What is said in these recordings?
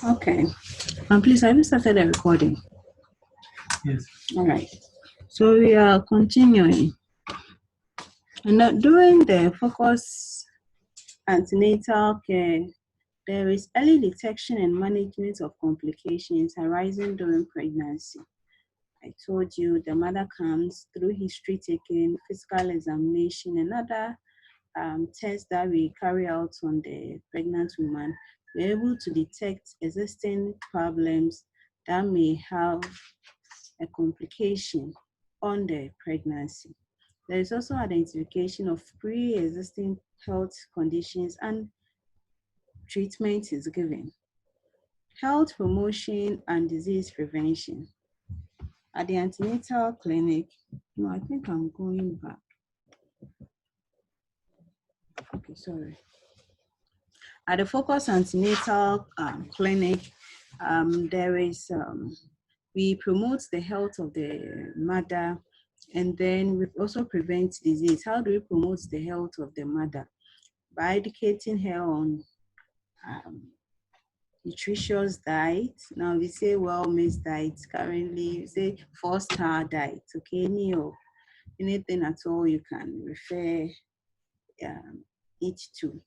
Okay. Please, have you started the recording? Yes. All right. So we are continuing. And during the focus antenatal care, there is early detection and management of complications arising during pregnancy. I told you the mother comes through history taking, physical examination, and other tests that we carry out on the pregnant woman. We're able to detect existing problems that may have a complication on the pregnancy. There is also identification of pre-existing health conditions and treatment is given. Health promotion and disease prevention. At the antenatal clinic, no, I think I'm going back. Okay, sorry. At the Focus Antenatal Clinic, there is, we promote the health of the mother, and then we also prevent disease. How do we promote the health of the mother? By educating her on nutritious diet. Now we say well-mixed diet. Currently, we say 4-star diet. Okay, anything at all you can refer it to.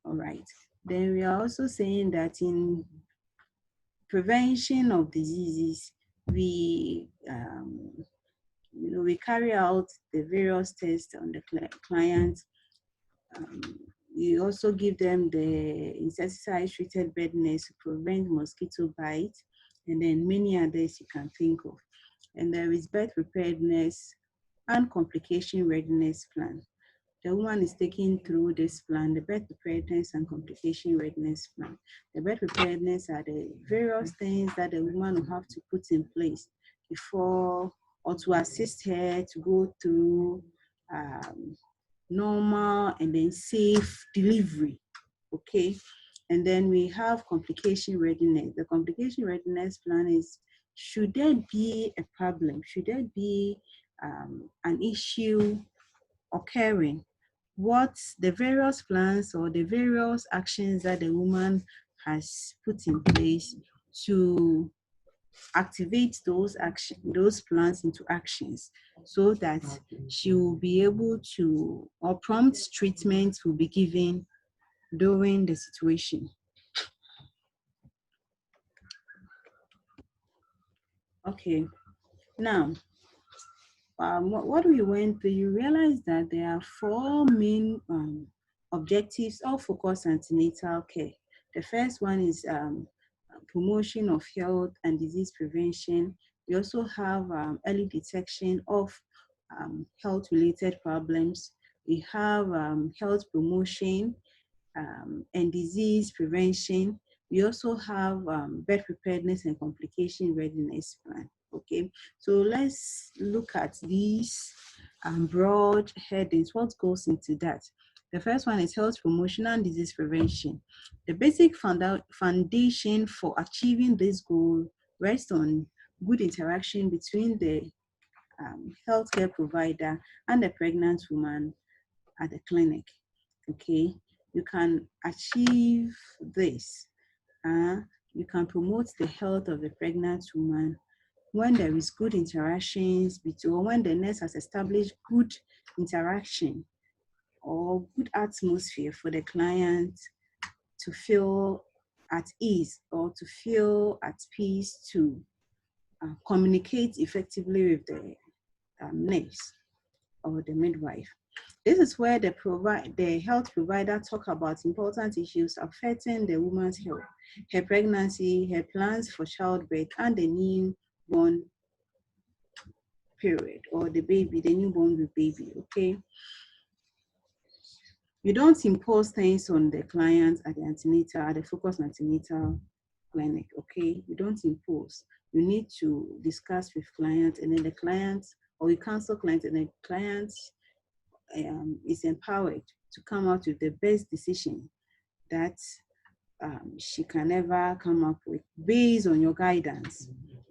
All right. Then we are also saying that in prevention of diseases, we we carry out the various tests on the client. We also give them the insecticide-treated bed nets to prevent mosquito bite, and then many others you can think of. And there is birth preparedness and complication readiness plan. The woman is taken through this plan, the birth preparedness and complication readiness plan. The birth preparedness are the various things that the woman will have to put in place before or to assist her to go through normal and then safe delivery, okay? And then we have complication readiness. The complication readiness plan is, should there be a problem, should there be an issue occurring, what the various plans or the various actions that the woman has put in place to activate those plans into actions, so that she will be able to, or prompt treatment will be given during the situation. Okay, now what we went through, you realize that there are 4 main objectives of focused antenatal care. The first one is promotion of health and disease prevention. We also have early detection of health-related problems. We have health promotion and disease prevention. We also have birth preparedness and complication readiness plan. Okay, so let's look at these broad headings. What goes into that? The first one is health promotion and disease prevention. The basic foundation for achieving this goal rests on good interaction between the healthcare provider and the pregnant woman at the clinic. Okay, you can achieve this. You can promote the health of the pregnant woman when there is good interactions between, or when the nurse has established good interaction or good atmosphere for the client to feel at ease or to feel at peace to communicate effectively with the nurse or the midwife. This is where the health provider talk about important issues affecting the woman's health, her pregnancy, her plans for childbirth, and the newborn period, or the baby, the newborn baby. Okay. You don't impose things on the client at the antenatal, at the focus antenatal clinic. Okay. You don't impose. You need to discuss with clients, and then the client, or you counsel clients, and the client is empowered to come out with the best decision that she can ever come up with based on your guidance.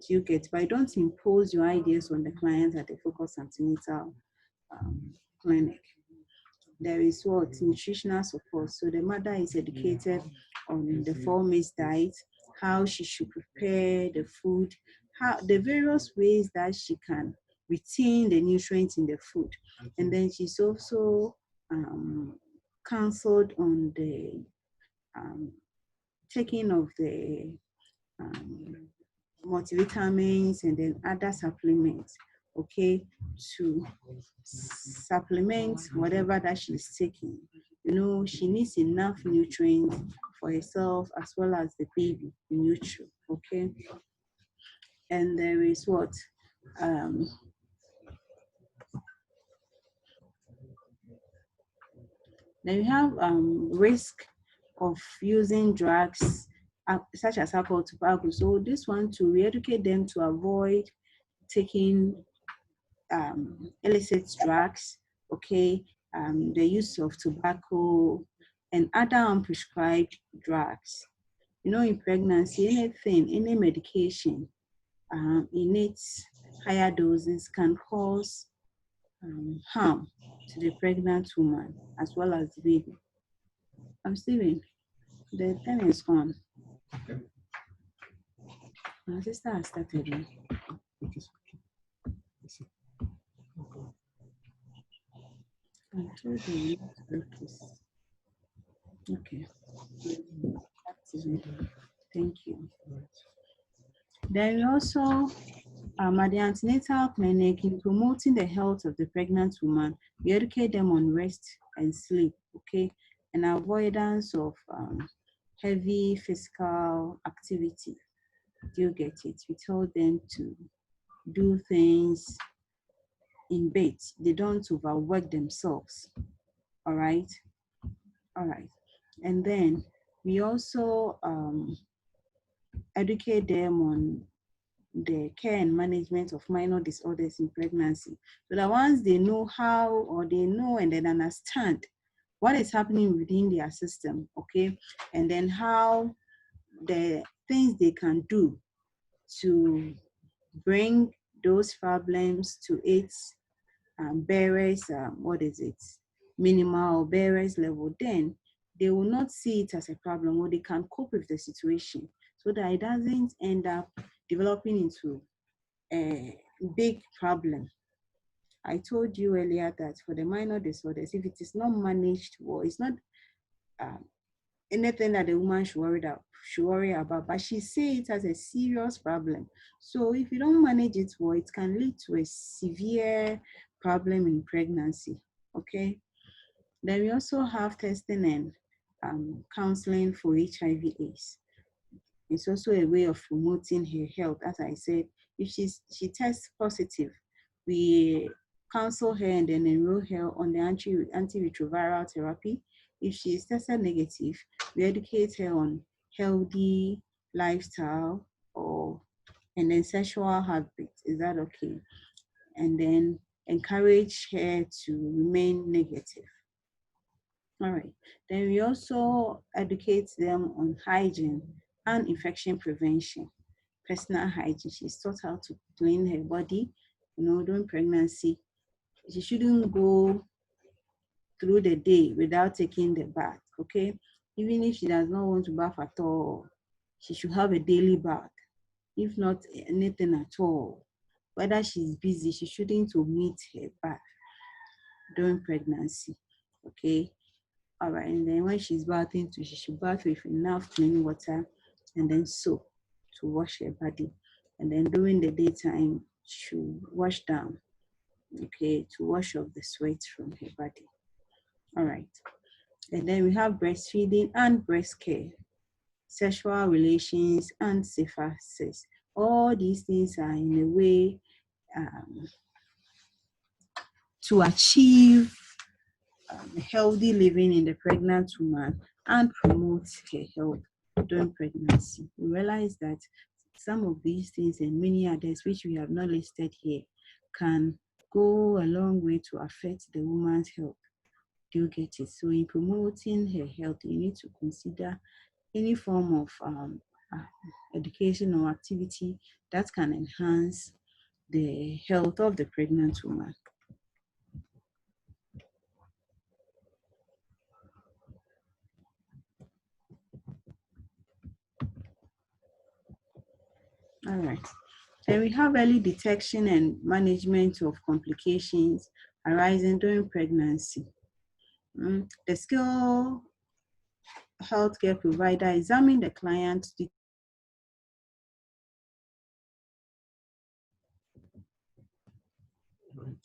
You get, but don't impose your ideas on the client at the focus antenatal clinic. There is what nutritional support. So the mother is educated on the 4 meals diet, how she should prepare the food, how the various ways that she can retain the nutrients in the food. And then she's also counseled on the taking of the multivitamins and then other supplements, okay, to supplement whatever that she's taking. You know, she needs enough nutrients for herself as well as the baby in utero, okay? And there is what? Then you have risk of using drugs such as alcohol, tobacco. So this one to re-educate them to avoid taking illicit drugs, okay, the use of tobacco and other unprescribed drugs. You know, in pregnancy, anything, any medication in its higher doses can cause harm to the pregnant woman as well as the baby. I'm Steven. The time is gone. My sister has started. I told you not to break this. Okay. Thank you. Then we also at the antenatal clinic, in promoting the health of the pregnant woman, we educate them on rest and sleep, okay, and avoidance of heavy physical activity. Do you get it? We tell them to do things in bed. They don't overwork themselves. All right. All right. And then we also educate them on the care and management of minor disorders in pregnancy. So that once they know how, or they know and then understand what is happening within their system, okay, and then how the things they can do to bring those problems to its bearers, minimal or bearers level, then they will not see it as a problem, or they can cope with the situation so that it doesn't end up developing into a big problem. I told you earlier that for the minor disorders, if it is not managed well, it's not anything that the woman should worry about, but she sees it as a serious problem. So if you don't manage it well, it can lead to a severe problem in pregnancy, okay? Then we also have testing and counseling for HIV/AIDS. It's also a way of promoting her health. As I said, if she tests positive, we counsel her and then enroll her on the antiretroviral therapy. If she is tested negative, we educate her on healthy lifestyle and then sexual habits. Is that okay? And then encourage her to remain negative. All right. Then we also educate them on hygiene and infection prevention, personal hygiene. She's taught how to clean her body, during pregnancy. She shouldn't go through the day without taking the bath, okay? Even if she does not want to bath at all, she should have a daily bath. If not anything at all, whether she's busy, she shouldn't omit her bath during pregnancy, okay? All right, and then when she's bathing too, she should bath with enough clean water and then soap to wash her body. And then during the daytime, she should wash down. okay, to wash off the sweat from her body. All right. And then we have breastfeeding and breast care, sexual relations, and safer sex. All these things are in a way to achieve healthy living in the pregnant woman and promote her health during pregnancy. We realize that some of these things and many others, which we have not listed here, can go a long way to affect the woman's health. Do you get it? So, in promoting her health, you need to consider any form of education or activity that can enhance the health of the pregnant woman. All right. Then we have early detection and management of complications arising during pregnancy. The skilled healthcare provider examine the client. Right.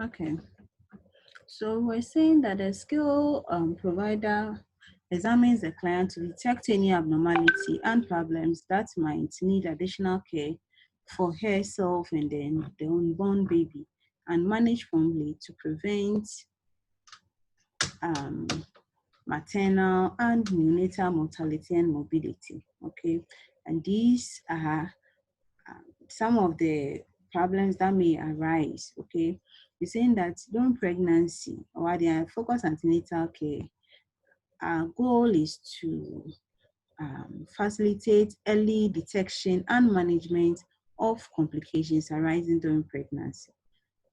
Okay. So we're saying that the skill provider examines the client to detect any abnormality and problems that might need additional care for herself and then the unborn baby, and manage promptly to prevent um, maternal and neonatal mortality and morbidity. Okay, and these are some of the problems that may arise. Okay, we're saying that during pregnancy or at the focus antenatal care, our goal is to facilitate early detection and management of complications arising during pregnancy.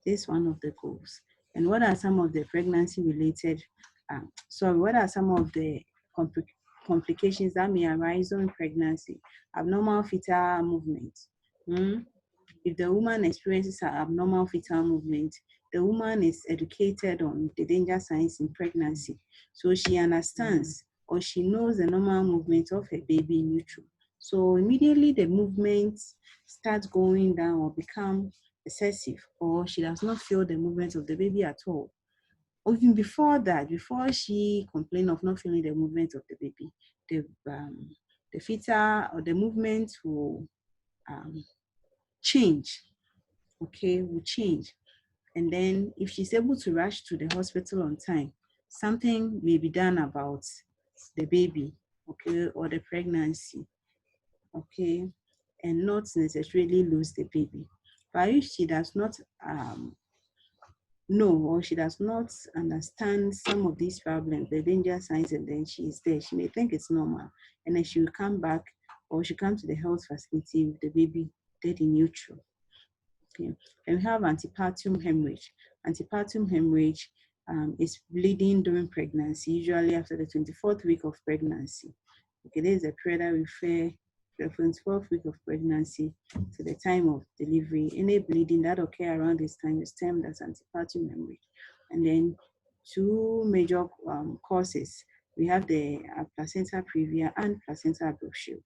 This is one of the goals. And what are some of the pregnancy related, what are some of the complications that may arise during pregnancy? Abnormal fetal movement. If the woman experiences an abnormal fetal movement, the woman is educated on the danger signs in pregnancy. So she understands or she knows the normal movement of her baby in utero. So immediately the movement starts going down or become excessive, or she does not feel the movement of the baby at all. Or even before that, before she complained of not feeling the movement of the baby, the fetal or the movement will change, okay, will change. And then if she's able to rush to the hospital on time, something may be done about the baby, okay, or the pregnancy, okay, and not necessarily lose the baby. But if she does not know or she does not understand some of these problems, the danger signs, and then she is there, she may think it's normal, and then she will come back or she come to the health facility with the baby dead in utero. Okay. And we have antepartum hemorrhage. Antepartum hemorrhage is bleeding during pregnancy, usually after the 24th week of pregnancy. Okay, this is a period that refer the 24th week of pregnancy to the time of delivery. Any bleeding that occur around this time is termed as antepartum hemorrhage. And then two major causes. We have the placenta previa and placenta abruptio.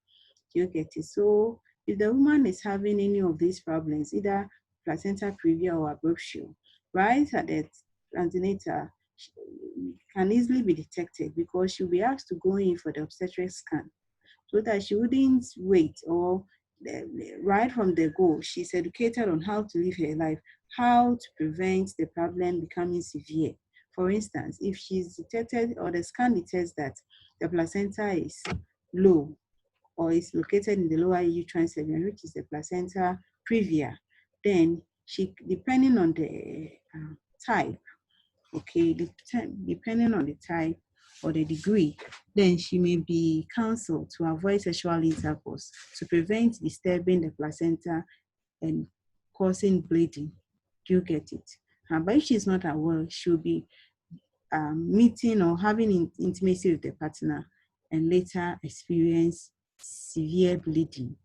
Do you get it? So if the woman is having any of these problems, either placenta previa or abruptio, right at the antenatal, can easily be detected because she'll be asked to go in for the obstetric scan so that she wouldn't wait or right from the go, she's educated on how to live her life, how to prevent the problem becoming severe. For instance, if she's detected or the scan detects that the placenta is low or is located in the lower uterine segment, which is the placenta previa, then she, depending on the type, okay, depending on the type or the degree, then she may be counseled to avoid sexual intercourse to prevent disturbing the placenta and causing bleeding. Do you get it? But if she's not aware, she'll be meeting or having intimacy with the partner and later experience severe bleeding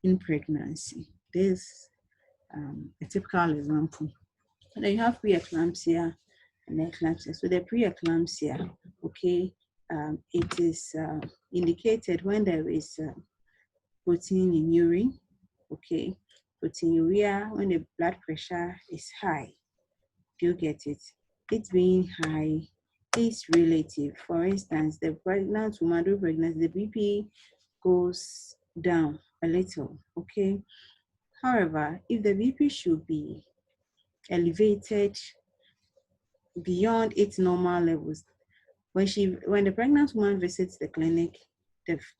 in pregnancy. This a typical example. And then you have preeclampsia and eclampsia. So the preeclampsia, okay, it is indicated when there is protein in urine, okay, proteinuria, when the blood pressure is high. Do you get it? It being high is relative. For instance, the pregnant woman during pregnancy, the BP goes down a little, okay? However, if the BP should be elevated beyond its normal levels, when the pregnant woman visits the clinic,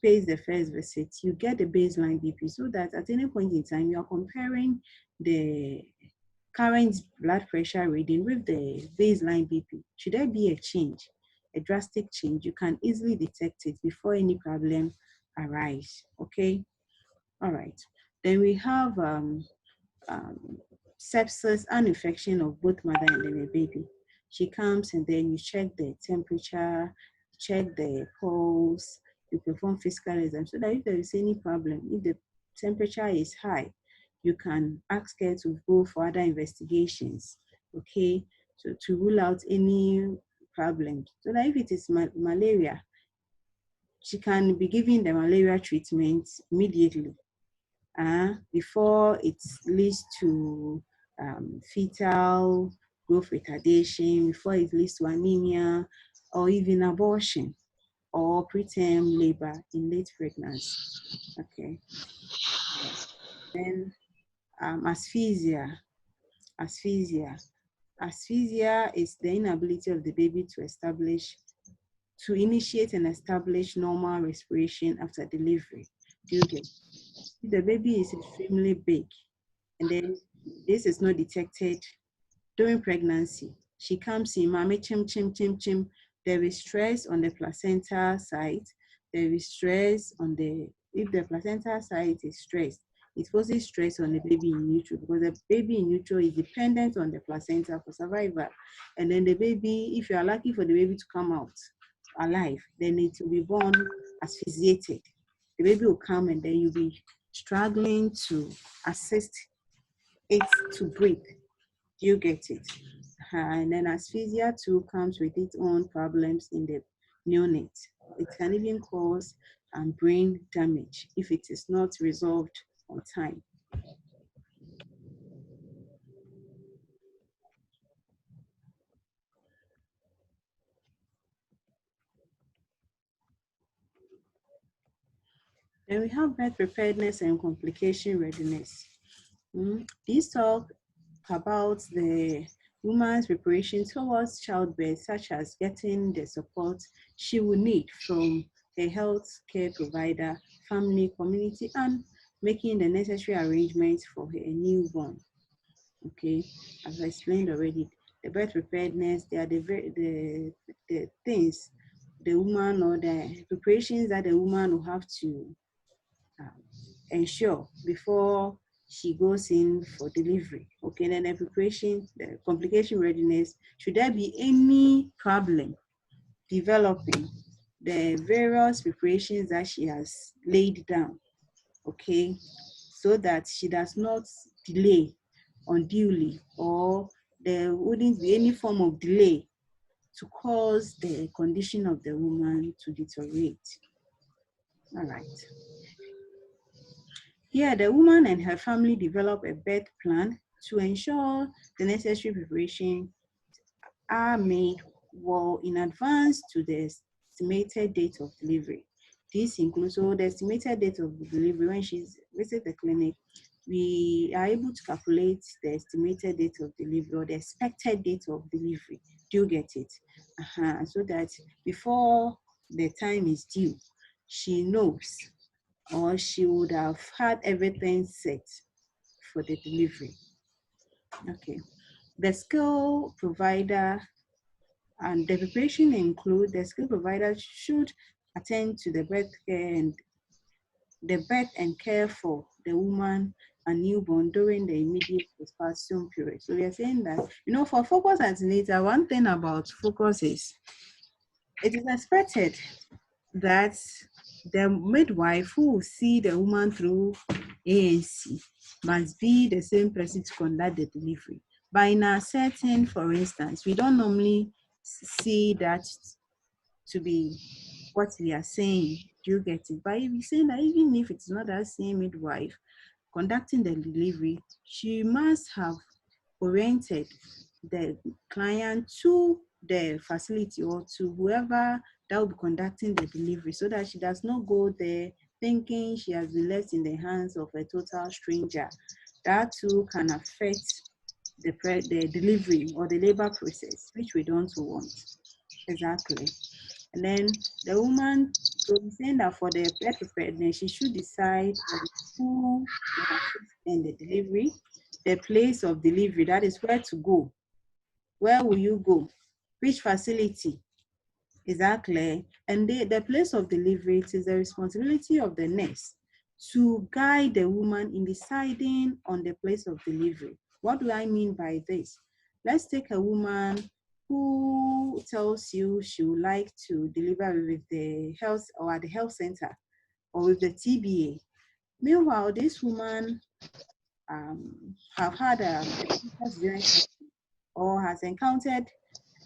pays the first visit, you get the baseline BP so that at any point in time you are comparing the current blood pressure reading with the baseline BP. Should there be a change, a drastic change, you can easily detect it before any problem arise. Okay, all right. Then we have um, sepsis and infection of both mother and then the baby. She comes and then you check the temperature, check the pulse, you perform physical exam so that if there is any problem, if the temperature is high, you can ask her to go for other investigations, okay? So to rule out any problems. So that if it is malaria, she can be given the malaria treatment immediately before it leads to fetal growth retardation, before it leads to anemia, or even abortion or preterm labor in late pregnancy. Okay. Then asphyxia. Asphyxia. Asphyxia is the inability of the baby to initiate and establish normal respiration after delivery. Do you get? If the baby is extremely big, and then this is not detected during pregnancy, she comes in, mommy chim chim chim chim. There is stress on the placenta side. There is stress on if the placenta side is stressed, it poses stress on the baby in utero because the baby in utero is dependent on the placenta for survival. And then the baby, if you are lucky for the baby to come out alive, then it will be born asphyxiated. The baby will come and then you'll be struggling to assist it to breathe. Do you get it? And then asphyxia too comes with its own problems in the neonate. It can even cause brain damage if it is not resolved on time. Then we have birth preparedness and complication readiness. These talk about the woman's preparation towards childbirth, such as getting the support she will need from a health care provider, family, community, and making the necessary arrangements for her newborn. Okay, as I explained already, the birth preparedness, they are the things the woman or the preparations that the woman will have to um, ensure before she goes in for delivery. Okay, then the preparation, the complication readiness, should there be any problem developing, the various preparations that she has laid down, okay, so that she does not delay unduly or there wouldn't be any form of delay to cause the condition of the woman to deteriorate. All right. Here, the woman and her family develop a birth plan to ensure the necessary preparation are made well in advance to the estimated date of delivery. This includes the estimated date of delivery. When she visits the clinic, we are able to calculate the estimated date of delivery or the expected date of delivery. Do you get it? So that before the time is due, she knows or she would have had everything set for the delivery. Okay. The skill provider and the preparation include the skill provider should attend to the birth care and care for the woman a newborn during the immediate postpartum period. So we are saying that, for focus antenatal, one thing about focus is it is expected that the midwife who will see the woman through ANC must be the same person to conduct the delivery. But in a setting, for instance, we don't normally see that to be what we are saying. Do you get it? But if you're saying that even if it's not that same midwife conducting the delivery, she must have oriented the client to the facility or to whoever that will be conducting the delivery so that she does not go there thinking she has been left in the hands of a total stranger. That too can affect the delivery or the labor process, which we don't want. Exactly. And then the woman, so we're saying that for the birth preparedness, she should decide on who will assist in the delivery, the place of delivery, that is where to go. Where will you go? Which facility? Exactly. And the place of delivery, it is the responsibility of the nurse to guide the woman in deciding on the place of delivery. What do I mean by this? Let's take a woman who tells you she would like to deliver with the health or at the health center or with the TBA. Meanwhile, this woman have had a previous or has encountered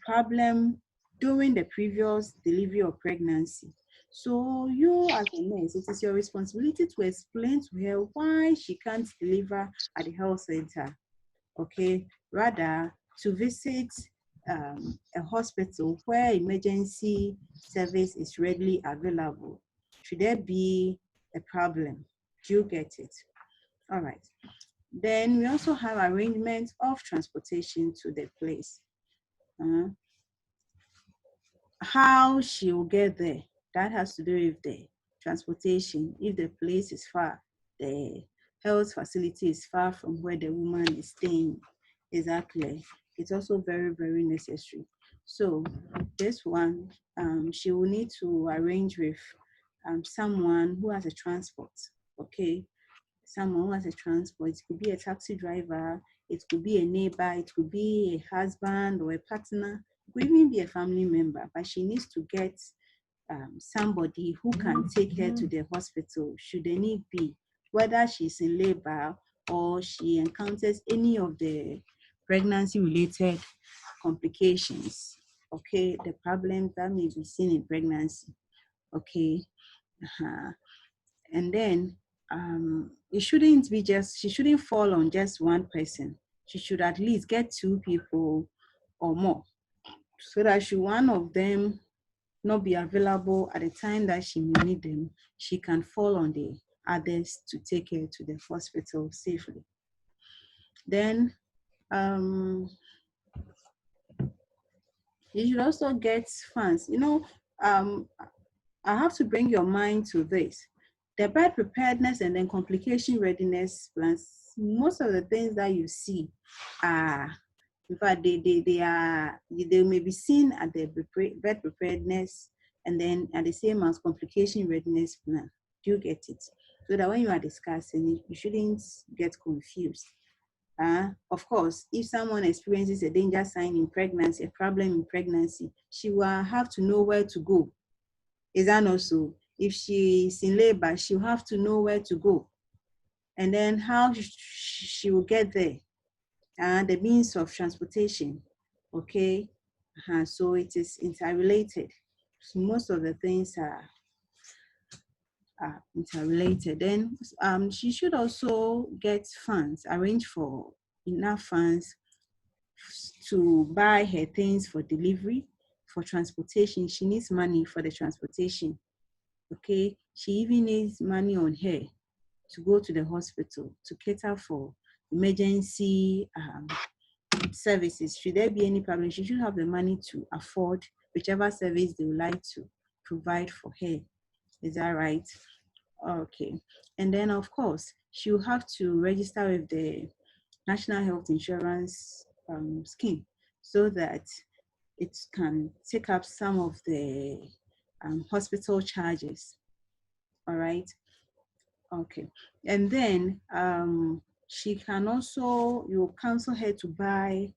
problem during the previous delivery or pregnancy. So you as a nurse, it is your responsibility to explain to her why she can't deliver at the health center, okay? Rather, to visit a hospital where emergency service is readily available. Should there be a problem? Do you get it? All right. Then we also have arrangement of transportation to the place. Uh, how she will get there, that has to do with the transportation. If the place is far, the health facility is far from where the woman is staying. Exactly. It's also very, very necessary. So this one, she will need to arrange with someone who has a transport. Okay, someone who has a transport. It could be a taxi driver, it could be a neighbor, it could be a husband or a partner, it could even be a family member, but she needs to get somebody who can take her to the hospital should the need be, whether she's in labor or she encounters any of the pregnancy related complications. Okay, the problems that may be seen in pregnancy. Okay. Uh-huh. And then it shouldn't be just, she shouldn't fall on just one person. She should at least get two people or more so that should one of them not be available at the time that she may need them, she can fall on the others to take her to the hospital safely. Then you should also get funds. Um, I have to bring your mind to this. The birth preparedness and then complication readiness plans, most of the things that you see are, in fact, they may be seen at the birth preparedness and then at the same as complication readiness plan. Do you get it? So that when you are discussing it, you shouldn't get confused. Of course, if someone experiences a danger sign in pregnancy, a problem in pregnancy, she will have to know where to go. Is that not so? If she's in labor, she'll have to know where to go and then how she will get there and the means of transportation. Okay, so it is interrelated. So most of the things are interrelated. Then she should also get funds, arrange for enough funds to buy her things for delivery, for transportation. She needs money for the transportation. Okay, she even needs money on her to go to the hospital to cater for emergency services. Should there be any problem, she should have the money to afford whichever service they would like to provide for her. Is that right? Okay. And then, of course, she'll have to register with the National Health Insurance scheme so that it can take up some of the hospital charges. All right. Okay. And then she can also, you counsel her to buy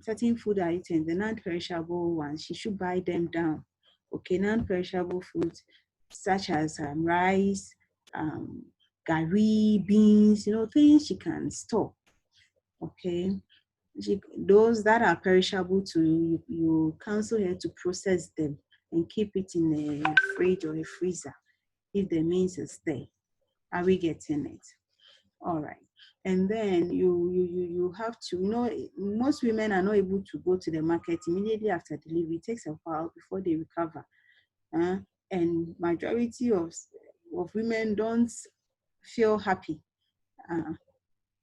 certain food items, the non-perishable ones. She should buy them down. Okay, non-perishable foods such as rice, gari, beans, things she can store. Okay. Those that are perishable to you counsel her to process them and keep it in a fridge or a freezer if the means is there. Are we getting it? All right. And then you have to, most women are not able to go to the market immediately after delivery. It takes a while before they recover. Uh, and majority of women don't feel happy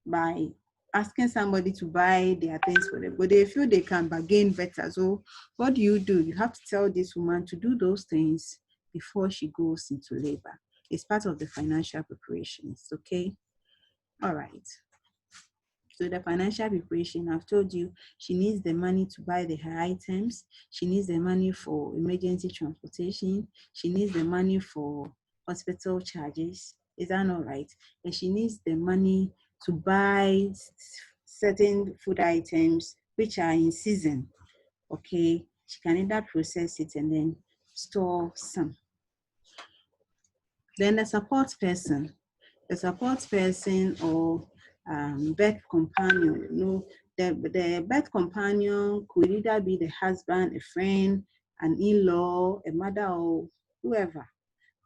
by asking somebody to buy their things for them, but they feel they can bargain better. So what do? You have to tell this woman to do those things before she goes into labor. It's part of the financial preparations, okay? All right. So the financial preparation, I've told you, she needs the money to buy the her items. She needs the money for emergency transportation. She needs the money for hospital charges. Is that not right? And she needs the money to buy certain food items which are in season. Okay, she can either process it and then store some. Then the support person or birth companion, the birth companion could either be the husband, a friend, an in-law, a mother, or whoever.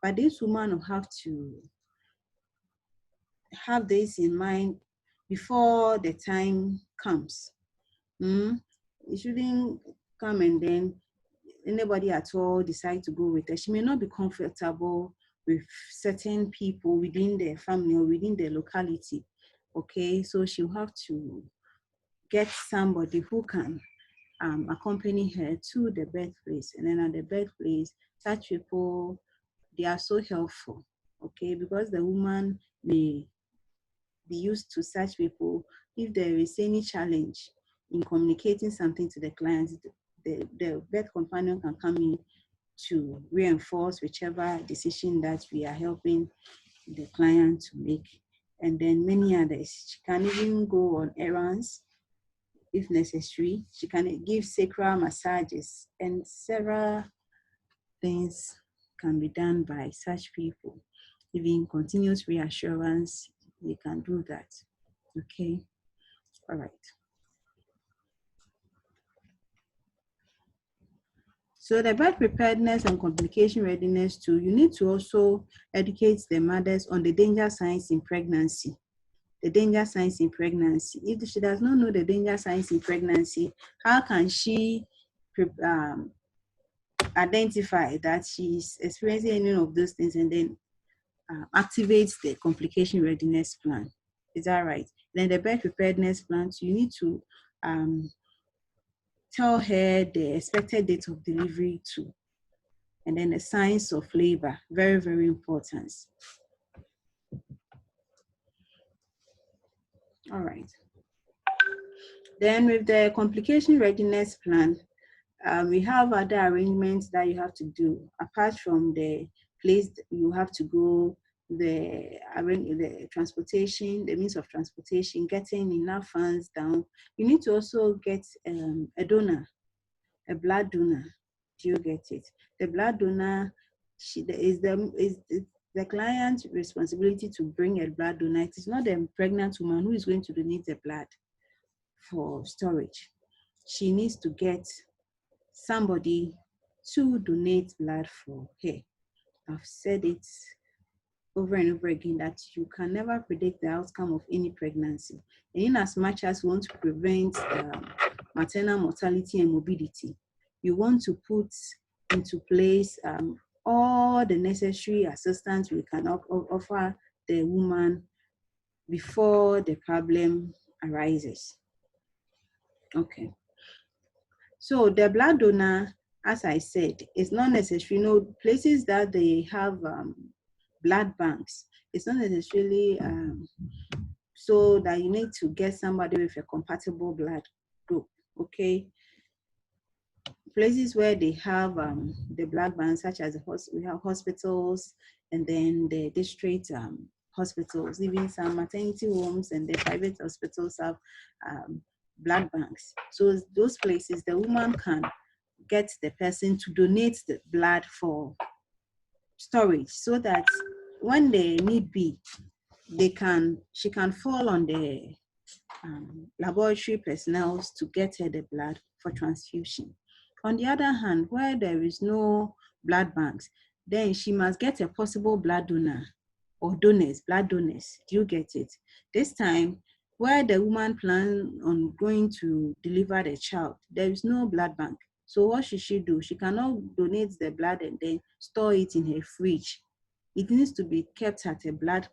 But this woman will have to have this in mind before the time comes. It shouldn't come and then anybody at all decide to go with her. She may not be comfortable with certain people within the family or within the locality. Okay, so she'll have to get somebody who can accompany her to the birthplace. And then at the birthplace, such people, they are so helpful. Okay, because the woman may be used to such people. If there is any challenge in communicating something to the client, the birth companion can come in to reinforce whichever decision that we are helping the client to make. And then many others. She can even go on errands if necessary. She can give sacral massages, and several things can be done by such people. Even continuous reassurance, they can do that. Okay, all right. So the birth preparedness and complication readiness too, you need to also educate the mothers on the danger signs in pregnancy. The danger signs in pregnancy. If she does not know the danger signs in pregnancy, how can she identify that she's experiencing any of those things and then activates the complication readiness plan? Is that right? Then the birth preparedness plan, so you need to tell her the expected date of delivery too. And then the signs of labor, very, very important. All right. Then with the complication readiness plan, we have other arrangements that you have to do apart from the place you have to go, the transportation, the means of transportation, getting enough funds down. You need to also get a donor, a blood donor. Do you get it? The blood donor is the client's responsibility to bring a blood donor. It is not the pregnant woman who is going to donate the blood for storage. She needs to get somebody to donate blood for her. I've said it over and over again that you can never predict the outcome of any pregnancy. And in as much as you want to prevent maternal mortality and morbidity, you want to put into place all the necessary assistance we can offer the woman before the problem arises. Okay. So the blood donor, as I said, is not necessary. Places that they have blood banks, it's not necessarily so that you need to get somebody with a compatible blood group. Okay. Places where they have the blood banks, such as we have hospitals and then the district hospitals, even some maternity homes and the private hospitals have blood banks. So those places, the woman can get the person to donate the blood for storage, so that when they need be, she can fall on the laboratory personnel to get her the blood for transfusion. On the other hand, where there is no blood banks, then she must get a possible blood donor or donors, blood donors. Do you get it? This time, where the woman plans on going to deliver the child, there is no blood bank. So what should she do? She cannot donate the blood and then store it in her fridge. It needs to be kept at a blood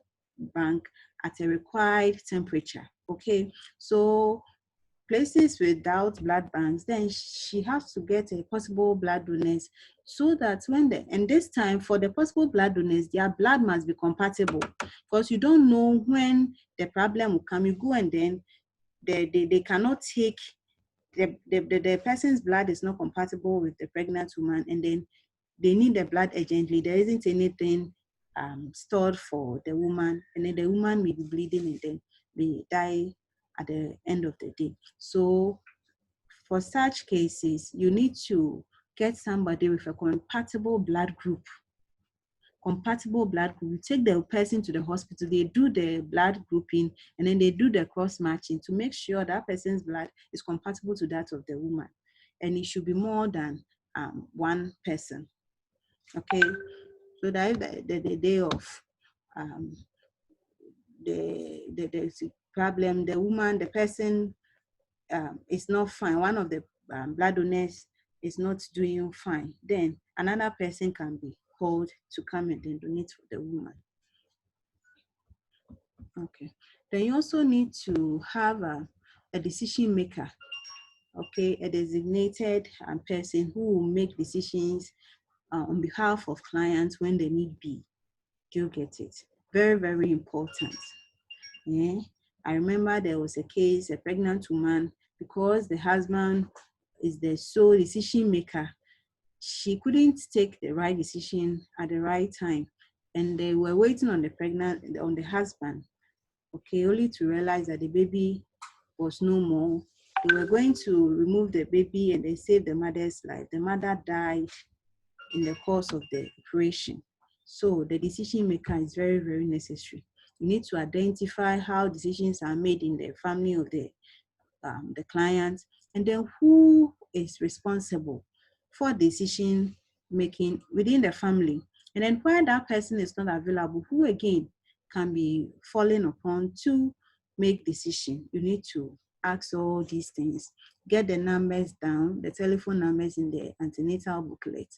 bank at a required temperature. Okay, so places without blood banks, then she has to get a possible blood donors, so that and this time for the possible blood donors, their blood must be compatible, because you don't know when the problem will come. You go and then they cannot take the person's blood is not compatible with the pregnant woman, and then they need the blood urgently. There isn't anything stored for the woman, and then the woman may be bleeding and then may die at the end of the day. So for such cases, you need to get somebody with a compatible blood group. You take the person to the hospital, they do the blood grouping, and then they do the cross matching to make sure that person's blood is compatible to that of the woman. And it should be more than one person. Okay, so that if the day of the problem, the person is not fine, one of the blood donors is not doing fine, then another person can be called to come and then donate for the woman. Okay, then you also need to have a decision maker, okay, a designated person who will make decisions on behalf of clients when they need be. Do you get it? Very, very important. Yeah. I remember there was a case, a pregnant woman, because the husband is the sole decision maker, she couldn't take the right decision at the right time. And they were waiting on the husband, okay, only to realize that the baby was no more. They were going to remove the baby and they saved the mother's life. The mother died in the course of the operation. So the decision maker is very, very necessary. You need to identify how decisions are made in the family of the client, and then who is responsible for decision making within the family. And then where that person is not available, who again can be fallen upon to make decision. You need to ask all these things. Get the numbers down, the telephone numbers in the antenatal booklet,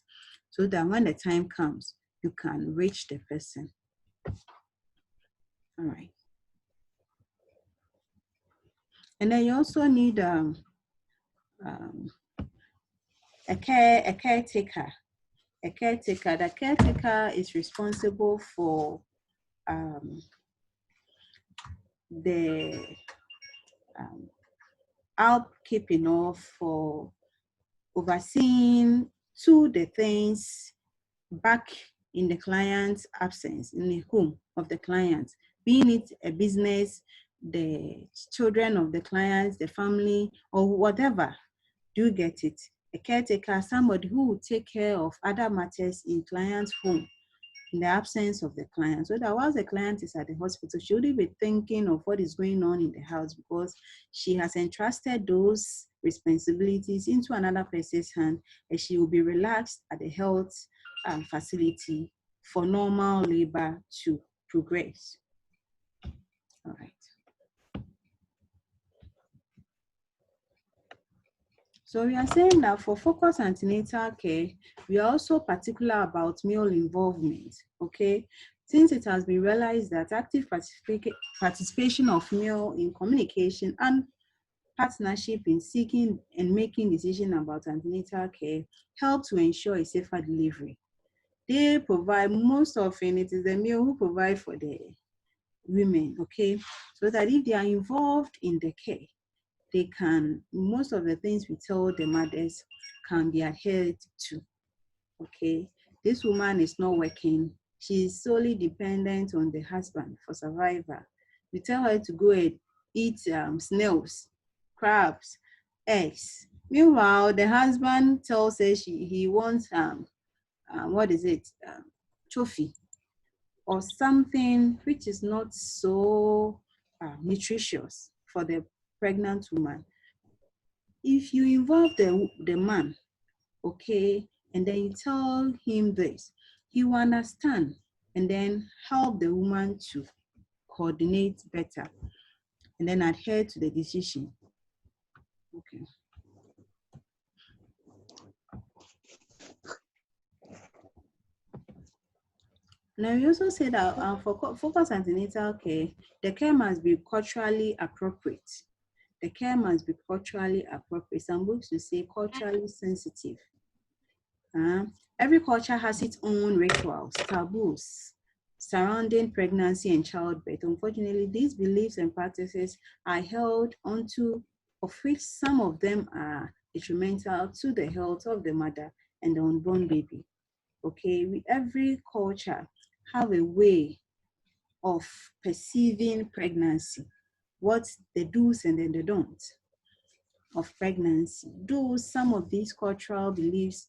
so that when the time comes, you can reach the person. All right. And then you also need a caretaker. The caretaker is responsible for the upkeeping of, for overseeing to the things back in the client's absence, in the home of the client, being it a business, the children of the clients, the family, or whatever. Do you get it? A caretaker, somebody who will take care of other matters in client's home in the absence of the client. So that whilst the client is at the hospital, she wouldn't be thinking of what is going on in the house, because she has entrusted those responsibilities into another person's hand, and she will be relaxed at the health facility for normal labor to progress. All right. So we are saying that for focused antenatal care, we are also particular about male involvement, okay? Since it has been realized that active participation of male in communication and partnership in seeking and making decisions about antenatal care help to ensure a safer delivery. They provide, most often it is the male who provide for the women, okay? So that if they are involved in the care, they can, most of the things we tell the mothers can be adhered to, okay? This woman is not working, she's solely dependent on the husband for survival. You tell her to go and eat snails, crabs, eggs. Meanwhile, the husband tells her he wants what is it, trophy or something which is not so nutritious for the pregnant woman. If you involve the man, okay, and then you tell him this, he will understand and then help the woman to coordinate better and then adhere to the decision. Okay. Now, we also say that for focus antenatal care, the care must be culturally appropriate. The care must be culturally appropriate. Some books will say culturally sensitive. Every culture has its own rituals, taboos surrounding pregnancy and childbirth. Unfortunately, these beliefs and practices are held onto, of which some of them are detrimental to the health of the mother and the unborn baby. Okay, every culture have a way of perceiving pregnancy, what the do's and then the don'ts of pregnancy. Though some of these cultural beliefs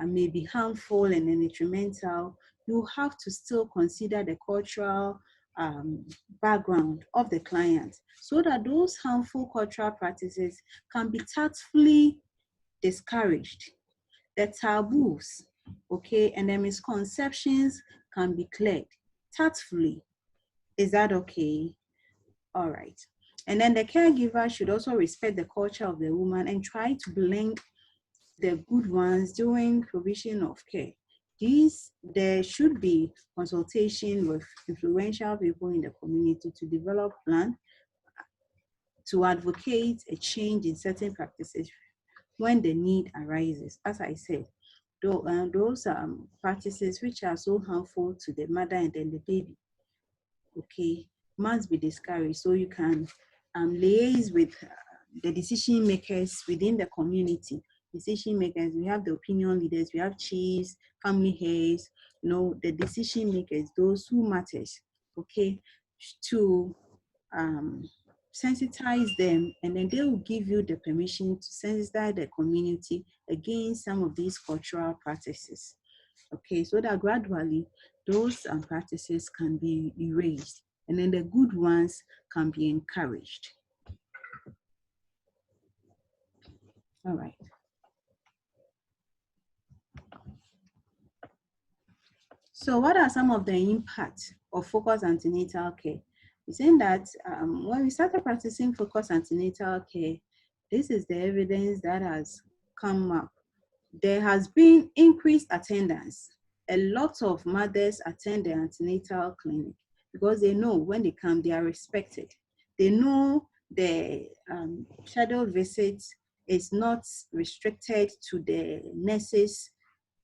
may be harmful and detrimental, you have to still consider the cultural background of the client so that those harmful cultural practices can be tactfully discouraged. The taboos, okay, and the misconceptions can be cleared tactfully. Is that okay? All right. And then the caregiver should also respect the culture of the woman and try to blend the good ones during provision of care. There should be consultation with influential people in the community to develop plan to advocate a change in certain practices when the need arises. As I said, those practices which are so harmful to the mother and then the baby, okay, must be discouraged. So you can liaise with the decision makers within the community. Decision makers, we have the opinion leaders, we have chiefs, family heads, the decision makers, those who matters, okay, to sensitize them, and then they will give you the permission to sensitize the community against some of these cultural practices. Okay, so that gradually those practices can be erased and then the good ones can be encouraged. All right. So what are some of the impacts of focused antenatal care? We're saying that when we started practicing focused antenatal care, this is the evidence that has come up. There has been increased attendance. A lot of mothers attend the antenatal clinic because they know when they come, they are respected. They know the scheduled visits is not restricted to the nurse's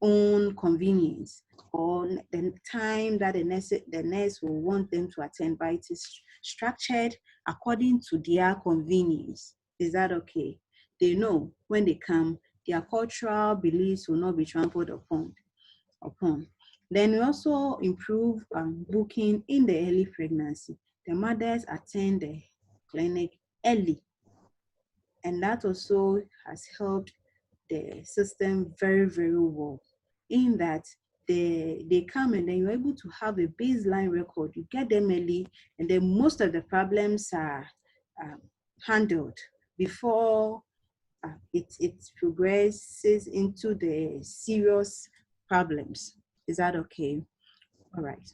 own convenience or the time that the nurse will want them to attend, but it is structured according to their convenience. Is that okay? They know when they come, their cultural beliefs will not be trampled upon. Then we also improve booking in the early pregnancy. The mothers attend the clinic early, and that also has helped the system very, very well in that they come and then you're able to have a baseline record. You get them early, and then most of the problems are handled before it progresses into the serious problems. Is that okay? All right.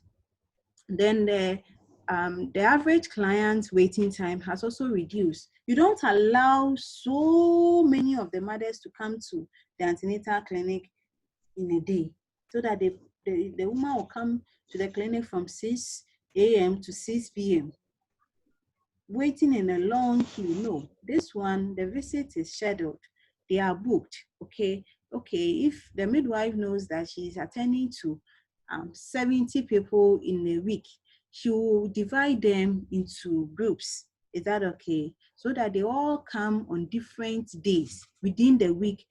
Then the average client waiting time has also reduced. You don't allow so many of the mothers to come to the antenatal clinic in a day, so that the woman will come to the clinic from 6 a.m. to 6 p.m. waiting in a long queue. No, this one, the visit is scheduled. They are booked. Okay. If the midwife knows that she's attending to 70 people in a week, she will divide them into groups. Is that okay? So that they all come on different days within the week,